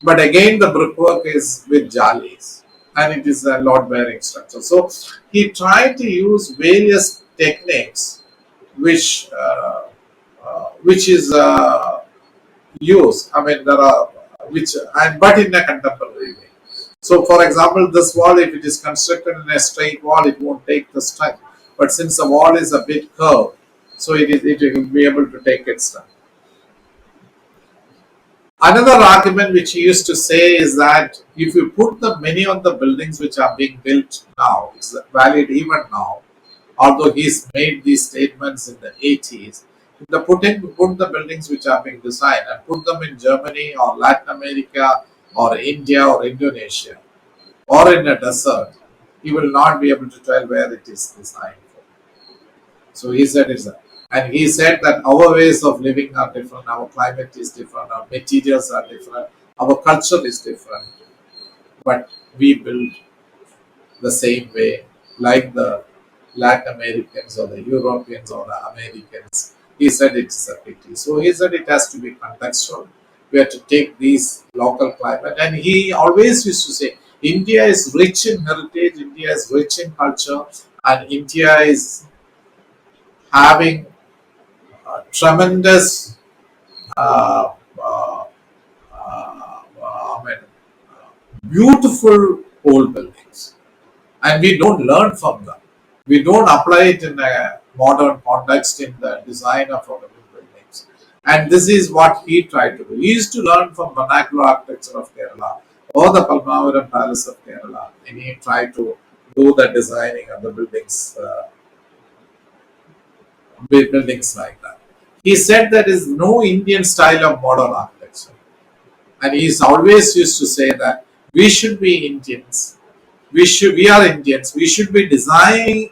Speaker 1: but again the brickwork is with jalis, and it is a load bearing structure. So he tried to use various techniques which which is used. I mean, there are which and but in a contemporary way. So, for example, this wall, if it is constructed in a straight wall, it won't take the strength. But since the wall is a bit curved, so it will be able to take its strength. Another argument which he used to say is that if you put the many of the buildings which are being built now, it's valid even now, although he's made these statements in the 80s, if the put the buildings which are being designed and put them in Germany or Latin America or India or Indonesia or in a desert, he will not be able to tell where it is designed for. So he said it's and he said that our ways of living are different, our climate is different, our materials are different, our culture is different, but we build the same way like the Latin Americans or the Europeans or the Americans. He said it's a pity. So he said it has to be contextual. We have to take these local climate. And he always used to say, India is rich in heritage, India is rich in culture, and India is having tremendous uh, uh, I mean, beautiful old buildings. And we don't learn from them. We don't apply it in a modern context in the design of our buildings. And this is what he tried to do. He used to learn from vernacular architecture of Kerala or the Palmavaram Palace of Kerala, and he tried to do the designing of the buildings, buildings like that. He said there is no Indian style of modern architecture, and he's always used to say that we should be Indians. We are Indians. We should be designing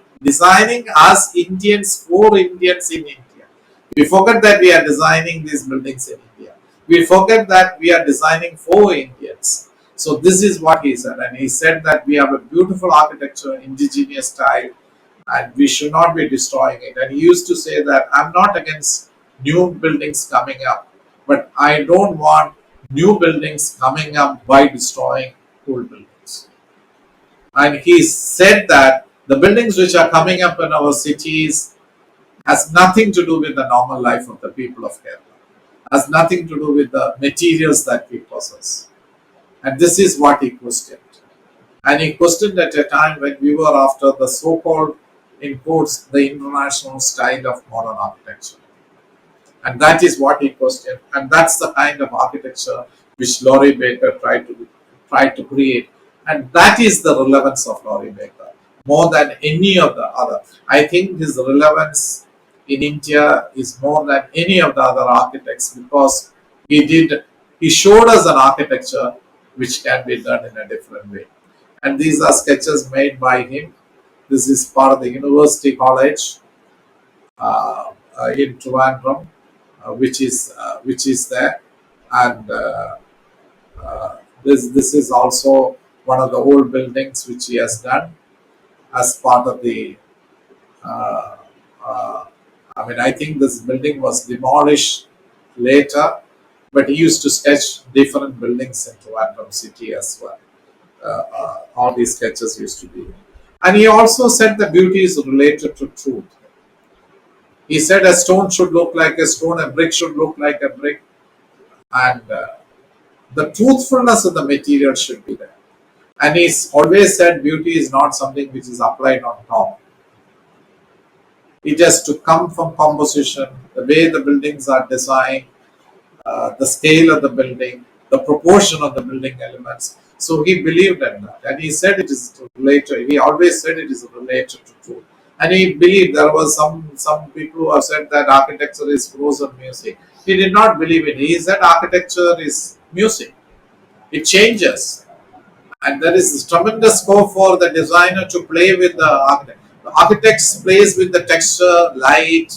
Speaker 1: as Indians for Indians in India. We forget that we are designing these buildings in India. We forget that we are designing for Indians. So this is what he said, and he said that we have a beautiful architecture, indigenous style, and we should not be destroying it. And he used to say that I'm not against new buildings coming up, but I don't want new buildings coming up by destroying old buildings. And he said that the buildings which are coming up in our cities has nothing to do with the normal life of the people of Kerala, has nothing to do with the materials that we possess. And this is what he questioned. And he questioned at a time when we were after the so-called, in quotes, the international style of modern architecture. And that is what he questioned. And that's the kind of architecture which Laurie Baker tried to create. And that is the relevance of Laurie Baker, more than any of the other. I think his relevance in India is more than any of the other architects, because he showed us an architecture which can be done in a different way. And these are sketches made by him. This is part of the University College in Trivandrum, which is there, and this is also one of the old buildings which he has done as part of the. I mean, I think this building was demolished later, but he used to sketch different buildings in Trivandrum city as well. All these sketches used to be. And he also said the beauty is related to truth. He said a stone should look like a stone, a brick should look like a brick, and the truthfulness of the material should be there. And he's always said beauty is not something which is applied on top. It has to come from composition, the way the buildings are designed, the scale of the building, the proportion of the building elements. So he believed in that, and he said it is related. He always said it is related to truth, and he believed. There was some people who have said that architecture is frozen music. He did not believe it. He said architecture is music. It changes, and there is tremendous scope for the designer to play with the architect. The architect plays with the texture, light,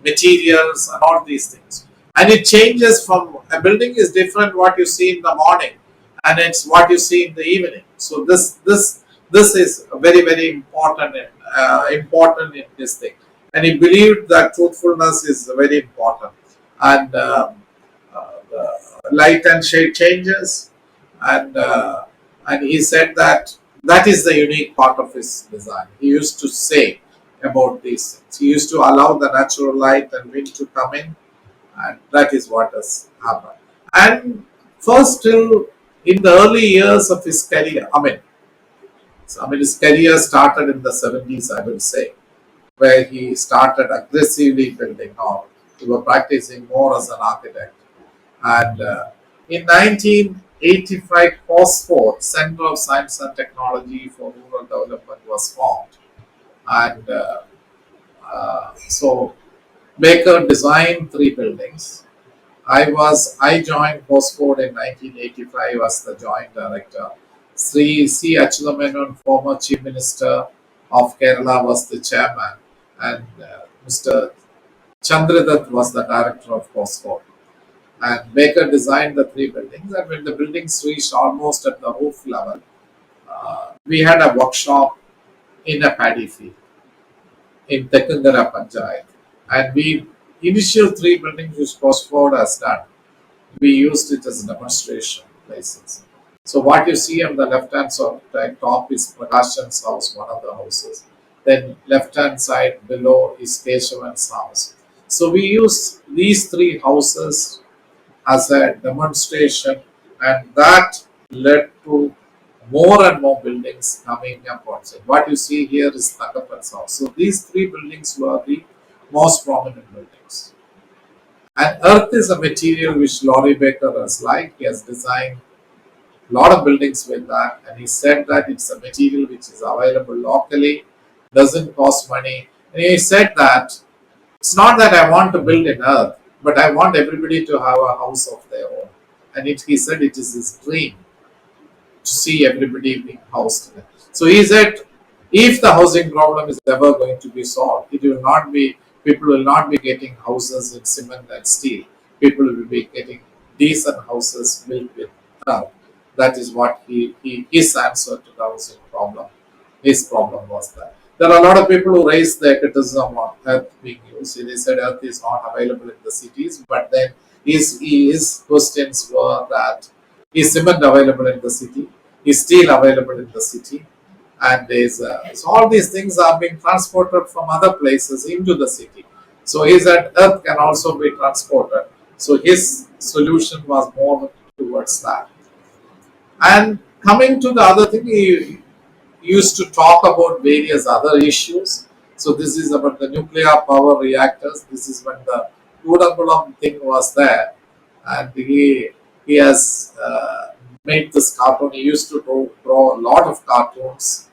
Speaker 1: materials, and all these things. And it changes from a building is different what you see in the morning, and it's what you see in the evening. So this is very important in this thing. And he believed that truthfulness is very important, and the light and shade changes, and he said that that is the unique part of his design. He used to say about these things. He used to allow the natural light and wind to come in, and that is what has happened. And first, till in the early years of his career, his career started in the 70s, I will say, where he started aggressively building or he was practicing more as an architect. And in 1985, COSFORD, Center of Science and Technology for Rural Development, was formed. And so Baker designed three buildings. I joined COSFORD in 1985 as the joint director. Sri C. Achuthamenon, former Chief Minister of Kerala, was the chairman, and Mr. Chandradutt was the director of COSFORD. And Baker designed the three buildings, and when the buildings reached almost at the roof level, we had a workshop in a paddy field in Tekangara Panchayat. And we initial three buildings which COSFORD has done, we used it as demonstration places. So what you see on the left hand side top is Prakashan's house, one of the houses. Then left hand side below is Keshavan's house. So we use these three houses as a demonstration, and that led to more and more buildings coming up on site. What you see here is Thangappan's house. So these three buildings were the most prominent buildings. And earth is a material which Laurie Baker has liked. He has designed a lot of buildings with that, and he said that it's a material which is available locally, doesn't cost money. And he said that it's not that I want to build in earth, but I want everybody to have a house of their own. And he said it is his dream to see everybody being housed in it. So he said, if the housing problem is ever going to be solved, people will not be getting houses in cement and steel. People will be getting decent houses built with earth. That is what his answer to the housing problem. His problem was that. There are a lot of people who raise the criticism on earth being used. They said earth is not available in the cities, but then his questions were that is cement available in the city? Is steel available in the city? And so all these things are being transported from other places into the city. So he said earth can also be transported. So his solution was more towards that. And coming to the other thing, he used to talk about various other issues. So this is about the nuclear power reactors. This is when the Kudankulam thing was there, and he has made this cartoon. He used to draw a lot of cartoons.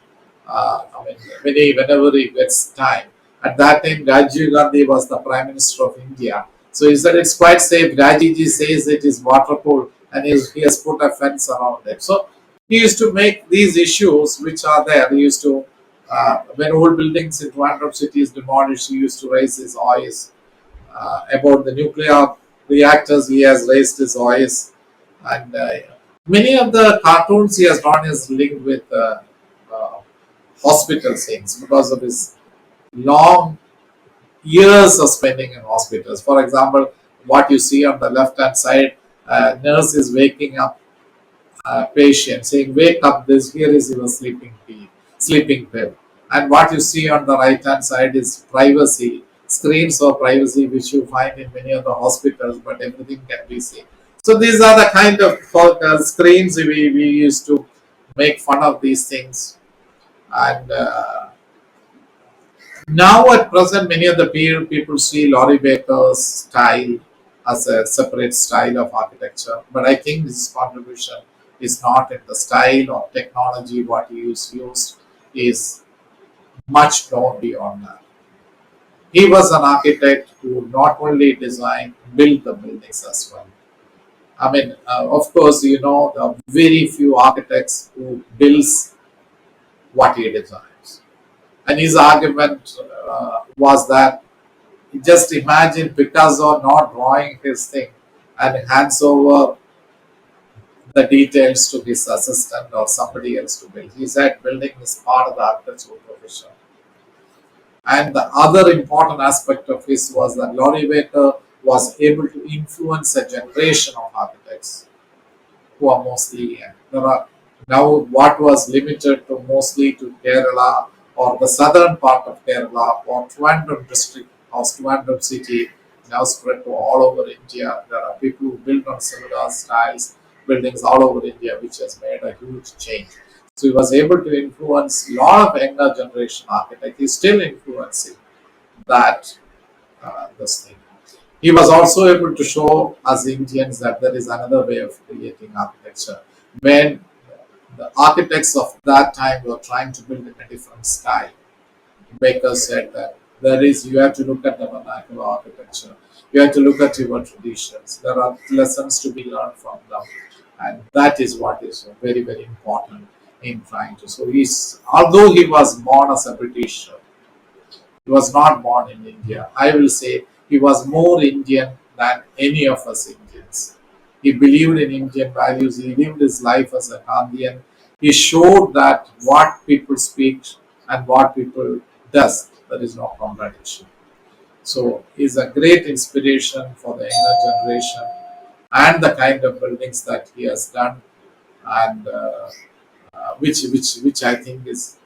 Speaker 1: Whenever he gets time. At that time, Rajiv Gandhi was the Prime Minister of India. So he said it's quite safe. Rajiji says it is watercooled, and he has put a fence around it. So he used to make these issues which are there. He used to, when old buildings in Trivandrum city is demolished, he used to raise his voice. About the nuclear reactors, he has raised his voice. And many of the cartoons he has drawn is linked with hospital scenes because of his long years of spending in hospitals. For example, what you see on the left hand side, nurse is waking up patient, saying, "Wake up! Here is your sleeping pill." And what you see on the right hand side is privacy screens of privacy, which you find in many of the hospitals, but everything can be seen. So these are the kind of screens we used to make fun of these things. And now at present, many of the people see Laurie Baker's style as a separate style of architecture. But I think his contribution is not in the style or technology. What he used is much more beyond that. He was an architect who not only designed, built the buildings as well. Of course, there are very few architects who builds what he designs. And his argument was that just imagine Picasso not drawing his thing and hands over the details to his assistant or somebody else to build. He said building is part of the architectural profession. And the other important aspect of his was that Laurie Baker was able to influence a generation of architects who are mostly young. Now what was limited to mostly to Kerala or the southern part of Kerala, or Trivandrum district or Trivandrum city, now spread to all over India. There are people who build on similar styles, buildings all over India, which has made a huge change. So he was able to influence a lot of younger generation architects. He's still influencing that this thing. He was also able to show us Indians that there is another way of creating architecture. When the architects of that time were trying to build in a different style, Baker said that you have to look at the vernacular architecture, you have to look at your traditions. There are lessons to be learned from them, and that is what is very, very important in trying to. So although he was born as a British, he was not born in India. I will say he was more Indian than any of us Indians. He believed in Indian values. He lived his life as a Gandhian. He showed that what people speak and what people does, there is no contradiction. So he's a great inspiration for the younger generation and the kind of buildings that he has done, and which I think is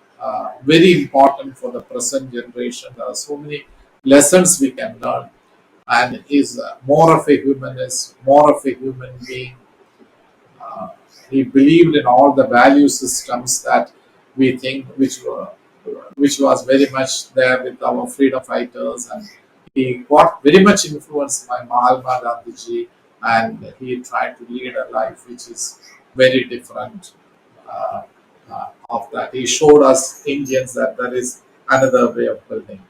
Speaker 1: very important for the present generation. There are so many lessons we can learn, and is more of a humanist, more of a human being. Uh, he believed in all the value systems that we think, which was very much there with our freedom fighters, and he got very much influenced by Mahatma Gandhiji, and he tried to lead a life which is very different uh, of that. He showed us Indians that there is another way of building.